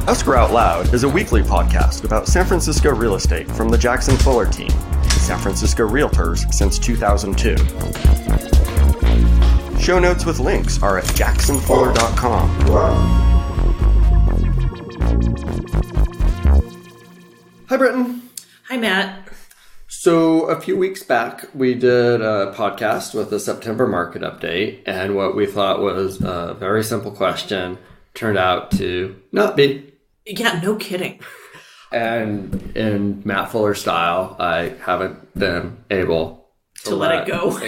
Escrow Out Loud is a weekly podcast about San Francisco real estate from the Jackson Fuller team, San Francisco Realtors since 2002. Show notes with links are at jacksonfuller.com. Hi, Britton. Hi, Matt. So a few weeks back, we did a podcast with the September market update, and what we thought was a very simple question turned out to not be. Yeah, no kidding. And in Matt Fuller style, I haven't been able to let it go.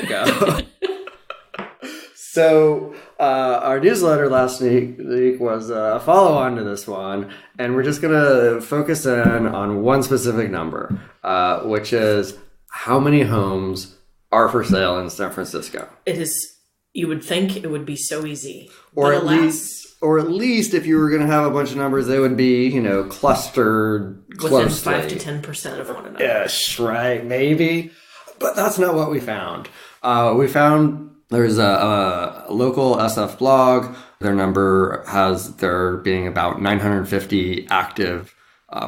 So our newsletter last week was a follow-on to this one, and we're just going to focus in on one specific number, which is how many homes are for sale in San Francisco. It is, you would think it would be so easy. Or at least if you were going to have a bunch of numbers, they would be, clustered within closely. 5 to 10% of one another. Yes, right, maybe. But that's not what we found. We found there's a local SF blog. Their number has there being about 950 active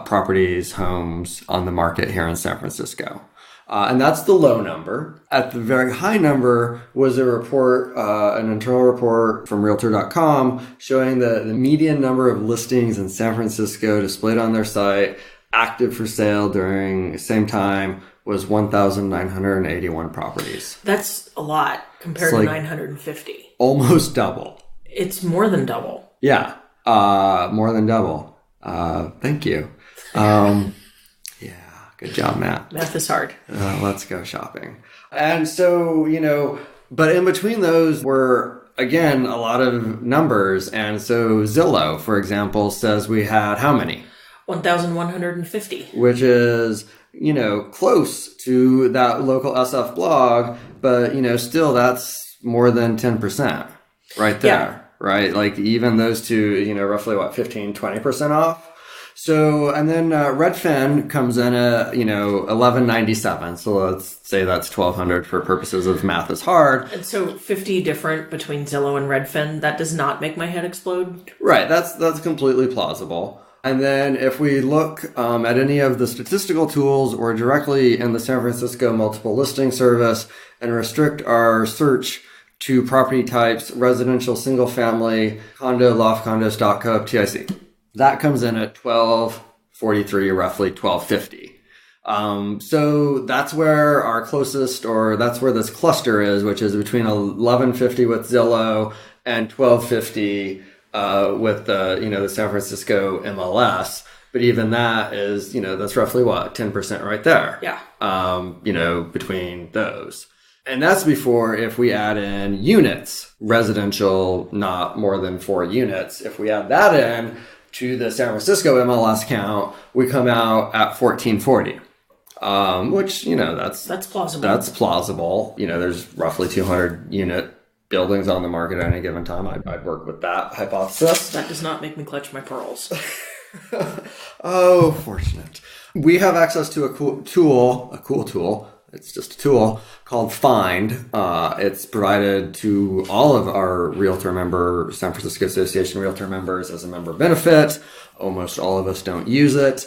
properties, homes on the market here in San Francisco. And that's the low number. At the very high number was a report, an internal report from Realtor.com showing the median number of listings in San Francisco displayed on their site, active for sale during the same time, was 1,981 properties. That's a lot compared to 950. Almost double. It's more than double. Yeah, more than double. Thank you. Good job, Matt. Math is hard. Let's go shopping. And so, but in between those were, again, a lot of numbers. And so Zillow, for example, says we had how many? 1,150. Which is, close to that local SF blog, but, still that's more than 10% right there, yeah. Right? Like even those two, roughly 15, 20% off. So, and then Redfin comes in at, 1197. So let's say that's 1,200 for purposes of math is hard. And so 50 different between Zillow and Redfin, that does not make my head explode? Right. That's completely plausible. And then if we look at any of the statistical tools or directly in the San Francisco multiple listing service and restrict our search to property types, residential, single family, condo, loft condos, stock co-op, TIC. That comes in at 1,243, roughly 1,250. So that's where our closest, or that's where this cluster is, which is between 1,150 with Zillow and 1,250 with the San Francisco MLS. But even that is, that's roughly 10% right there. Yeah. Between those. And that's before if we add in units, residential, not more than 4 units. If we add that in to the San Francisco MLS count, we come out at 1,440, which, that's plausible. That's plausible. There's roughly 200 unit buildings on the market at any given time. I'd work with that hypothesis. That does not make me clutch my pearls. Oh, fortunate. We have access to a cool tool. It's just a tool called Find. It's provided to all of our Realtor member, San Francisco Association Realtor members as a member benefit. Almost all of us don't use it.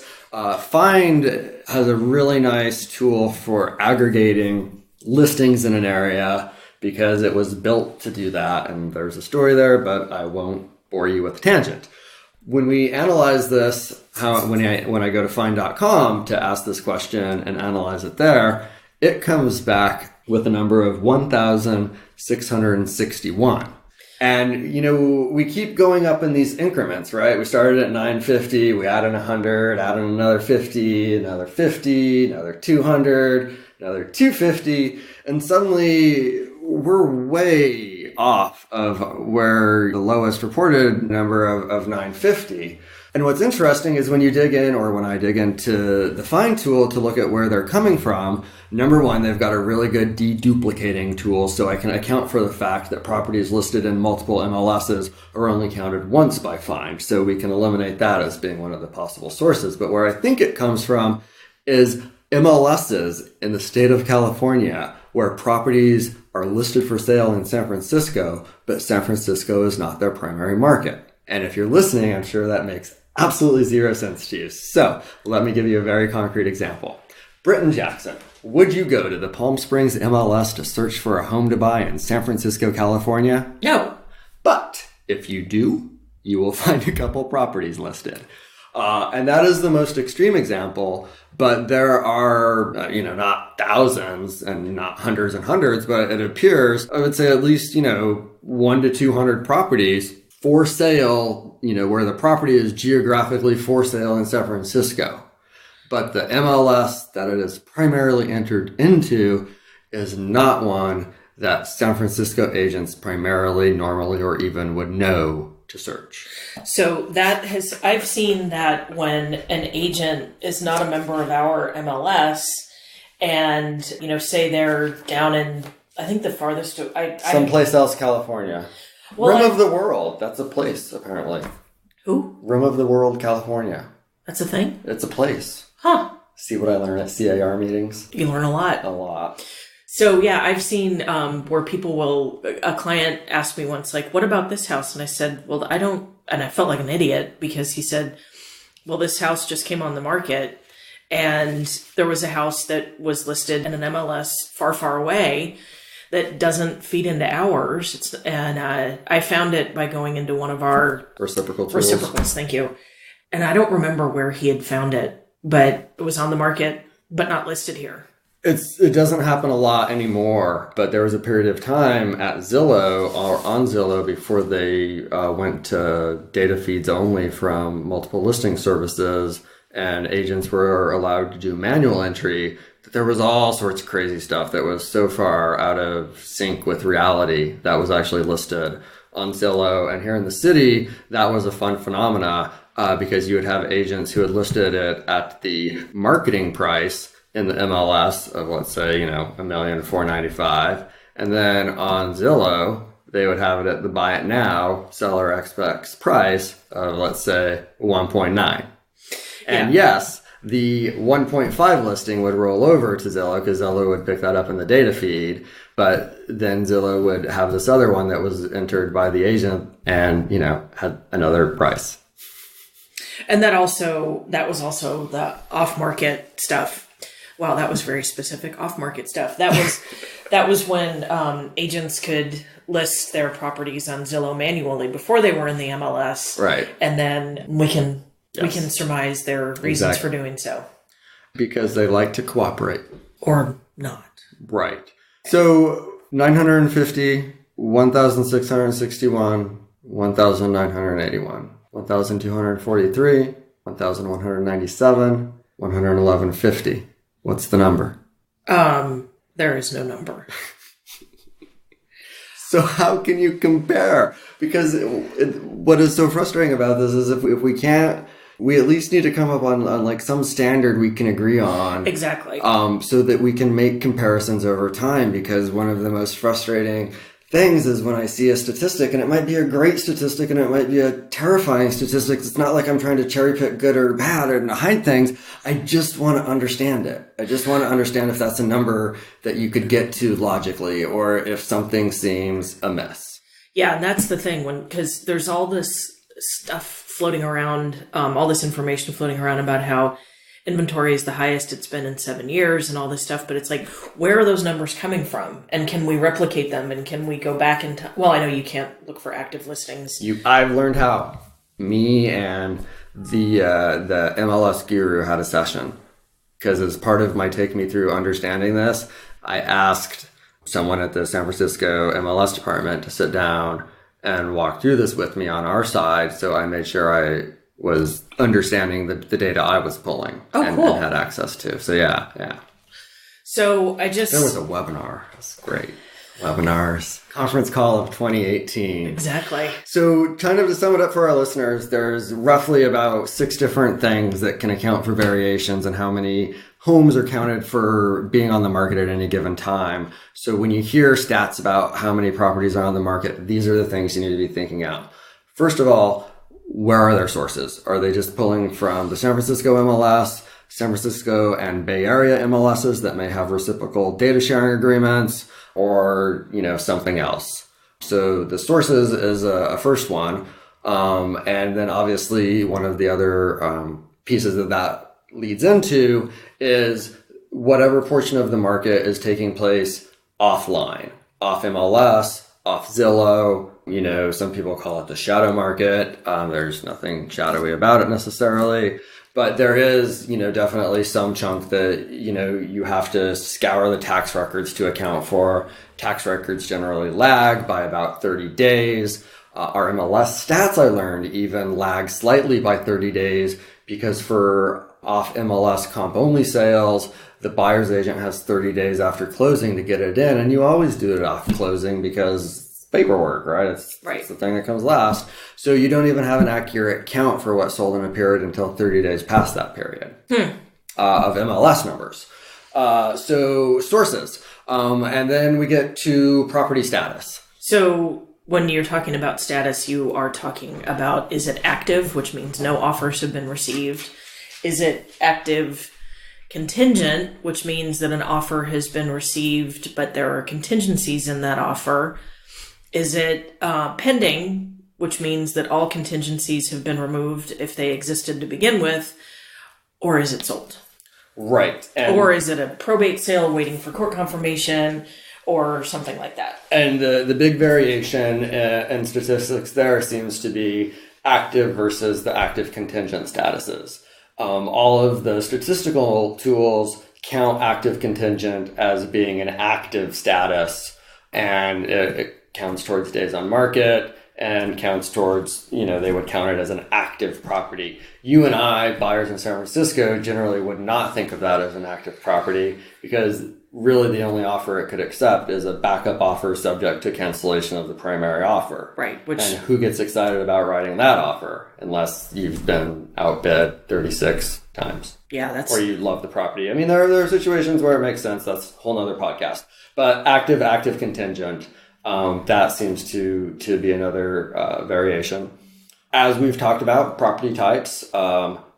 Find has a really nice tool for aggregating listings in an area because it was built to do that. And there's a story there, but I won't bore you with a tangent. When we analyze this, when I go to find.com to ask this question and analyze it there, it comes back with a number of 1,661. And, we keep going up in these increments, right? We started at 950, we added 100, added another 50, another 50, another 200, another 250. And suddenly we're way off of where the lowest reported number of 950. And what's interesting is when you dig in, or when I dig into the Find tool to look at where they're coming from, number one, they've got a really good deduplicating tool, so I can account for the fact that properties listed in multiple MLSs are only counted once by Find. So we can eliminate that as being one of the possible sources. But where I think it comes from is MLSs in the state of California, where properties are listed for sale in San Francisco, but San Francisco is not their primary market. And if you're listening, I'm sure that makes absolutely 0 cents to you. So let me give you a very concrete example. Britton Jackson, would you go to the Palm Springs MLS to search for a home to buy in San Francisco, California? No. But if you do, you will find a couple properties listed. And that is the most extreme example, but there are, not thousands and not hundreds and hundreds, but it appears, I would say at least, 1 to 200 properties for sale, where the property is geographically for sale in San Francisco. But the MLS that it is primarily entered into is not one that San Francisco agents primarily, normally, or even would know to search. So I've seen that when an agent is not a member of our MLS and, say they're down in, I think the farthest, someplace else, California. Rim of the World. That's a place, apparently. Who? Rim of the World, California. That's a thing? It's a place. Huh. See what I learn at CAR meetings? You learn a lot. A lot. So, yeah, I've seen where a client asked me once, like, what about this house? And I said, well, and I felt like an idiot because he said, well, this house just came on the market and there was a house that was listed in an MLS far, far away that doesn't feed into ours. I found it by going into one of our reciprocals. Thank you. And I don't remember where he had found it, but it was on the market, but not listed here. It doesn't happen a lot anymore, but there was a period of time at Zillow or on Zillow before they went to data feeds only from multiple listing services and agents were allowed to do manual entry. There was all sorts of crazy stuff that was so far out of sync with reality that was actually listed on Zillow. And here in the city, that was a fun phenomena because you would have agents who had listed it at the marketing price in the MLS of, let's say, $1,495,000. And then on Zillow, they would have it at the buy it now, seller expects price of, let's say, 1.9. And yes, the 1.5 listing would roll over to Zillow because Zillow would pick that up in the data feed. But then Zillow would have this other one that was entered by the agent and, had another price. And that was also the off-market stuff. Wow, that was very specific. Off-market stuff. That was when agents could list their properties on Zillow manually before they were in the MLS. Right. And then we can surmise their reasons for doing so. Because they like to cooperate. Or not. Right. So 950, 1,661, 1,981, 1,243, 1,197, 111.50. What's the number? There is no number. So how can you compare? Because what is so frustrating about this is if we can't, we at least need to come up on like some standard we can agree on. Exactly. So that we can make comparisons over time. Because one of the most frustrating things is when I see a statistic, and it might be a great statistic and it might be a terrifying statistic. It's not like I'm trying to cherry pick good or bad or hide things. I just want to understand it. I just want to understand if that's a number that you could get to logically or if something seems amiss. Yeah, and that's the thing because there's all this stuff floating around, all this information floating around about how inventory is the highest it's been in 7 years and all this stuff. But it's like, where are those numbers coming from? And can we replicate them? And can we go back in time? Well, I know you can't look for active listings. I've learned how. Me and the MLS guru had a session because as part of my take me through understanding this, I asked someone at the San Francisco MLS department to sit down and walk through this with me on our side. So I made sure I was understanding the data I was pulling and had access to. So yeah. So there was a webinar. That's great. Webinars. Conference call of 2018. Exactly. So kind of to sum it up for our listeners, there's roughly about 6 different things that can account for variations in how many homes are counted for being on the market at any given time. So when you hear stats about how many properties are on the market, these are the things you need to be thinking out. First of all, where are their sources? Are they just pulling from the San Francisco MLS, San Francisco and Bay Area MLSs that may have reciprocal data sharing agreements, or, something else? So the sources is a first one. And then obviously one of the other pieces that leads into is whatever portion of the market is taking place offline, off MLS, off Zillow. Some people call it the shadow market. There's nothing shadowy about it necessarily, but there is, definitely some chunk that, you have to scour the tax records to account for. Tax records generally lag by about 30 days. Our MLS stats, I learned, even lag slightly by 30 days because for off MLS comp only sales, the buyer's agent has 30 days after closing to get it in. And you always do it off closing because it's paperwork, right? It's the thing that comes last. So you don't even have an accurate count for what sold in a period until 30 days past that period of MLS numbers. So sources. And then we get to property status. So when you're talking about status, you are talking about, is it active, which means no offers have been received? Is it active contingent, which means that an offer has been received, but there are contingencies in that offer? Is it pending, which means that all contingencies have been removed if they existed to begin with? Or is it sold? Right. Or is it a probate sale waiting for court confirmation or something like that? And the big variation in statistics there seems to be active versus the active contingent statuses. All of the statistical tools count active contingent as being an active status, and it counts towards days on market and counts towards, they would count it as an active property. You and I, buyers in San Francisco, generally would not think of that as an active property because really the only offer it could accept is a backup offer subject to cancellation of the primary offer. Right. And who gets excited about writing that offer unless you've been outbid 36 times? Yeah, or you love the property. I mean, there are situations where it makes sense. That's a whole nother podcast. But active contingent, that seems to be another variation. As we've talked about, property types,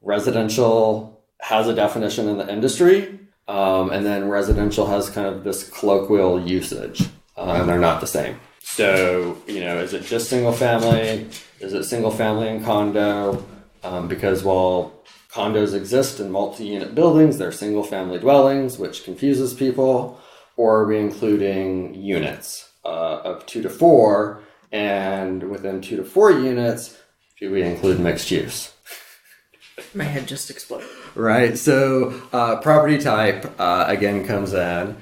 residential has a definition in the industry. And then residential has kind of this colloquial usage, and they're not the same. So, is it just single family? Is it single family and condo? Because while condos exist in multi-unit buildings, they're single family dwellings, which confuses people. Or are we including units of 2 to 4? And within 2 to 4 units, do we include mixed use? My head just exploded. Right. So property type, again, comes in.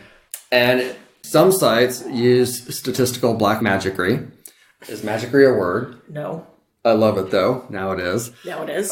And some sites use statistical black magicry. Is magicry a word? No. I love it, though. Now it is. Now it is.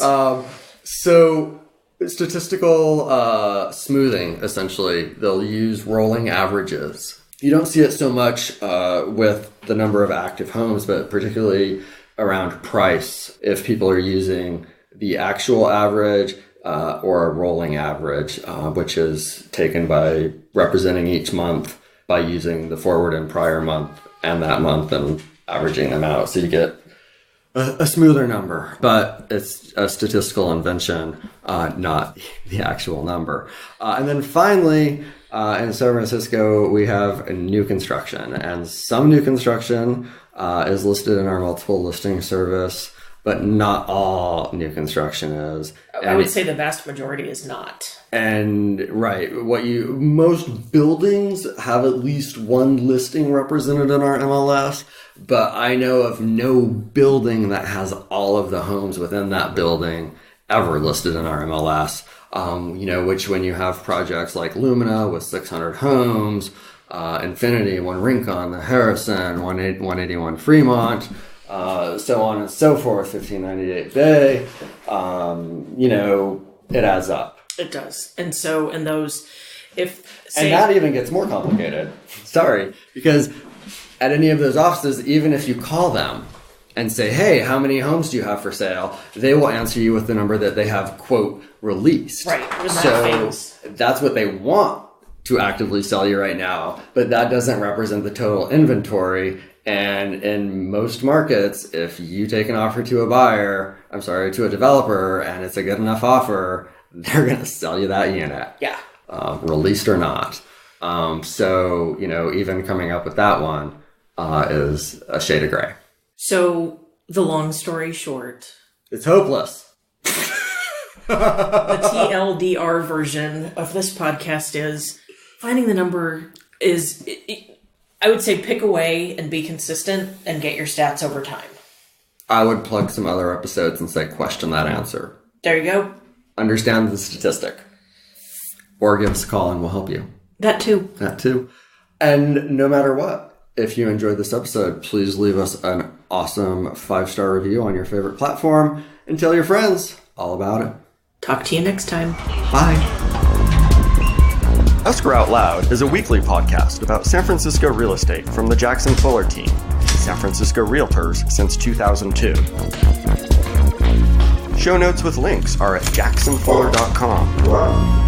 So statistical smoothing, essentially. They'll use rolling averages. You don't see it so much with the number of active homes, but particularly around price. If people are using the actual average or a rolling average, which is taken by representing each month by using the forward and prior month and that month and averaging them out. So you get a smoother number, but it's a statistical invention, not the actual number. And then finally, in San Francisco, we have new construction, and some new construction is listed in our multiple listing service, but not all new construction is. I would say the vast majority is not. And right, most buildings have at least one listing represented in our MLS, but I know of no building that has all of the homes within that building ever listed in our MLS. Which when you have projects like Lumina with 600 homes, Infinity, One Rincon, the Harrison, 181 Fremont, so on and so forth, 1598 Bay, it adds up. It does. And so in those, and that even gets more complicated. Sorry, because at any of those offices, even if you call them and say, hey, how many homes do you have for sale? They will answer you with the number that they have, quote, released. Right. So that's what they want to actively sell you right now, but that doesn't represent the total inventory. And in most markets, if you take an offer to to a developer, and it's a good enough offer, they're going to sell you that unit. Yeah. Released or not. So, even coming up with that one is a shade of gray. So The long story short. It's hopeless. The TLDR version of this podcast is finding the number is, I would say, pick away and be consistent and get your stats over time. I would plug some other episodes and say question that answer. There you go. Understand the statistic. Or give us a call and we'll help you. That too. That too. And no matter what, if you enjoyed this episode, please leave us an awesome 5-star review on your favorite platform and tell your friends all about it. Talk to you next time. Bye. Escrow Out Loud is a weekly podcast about San Francisco real estate from the Jackson Fuller team, San Francisco Realtors since 2002. Show notes with links are at jacksonfuller.com.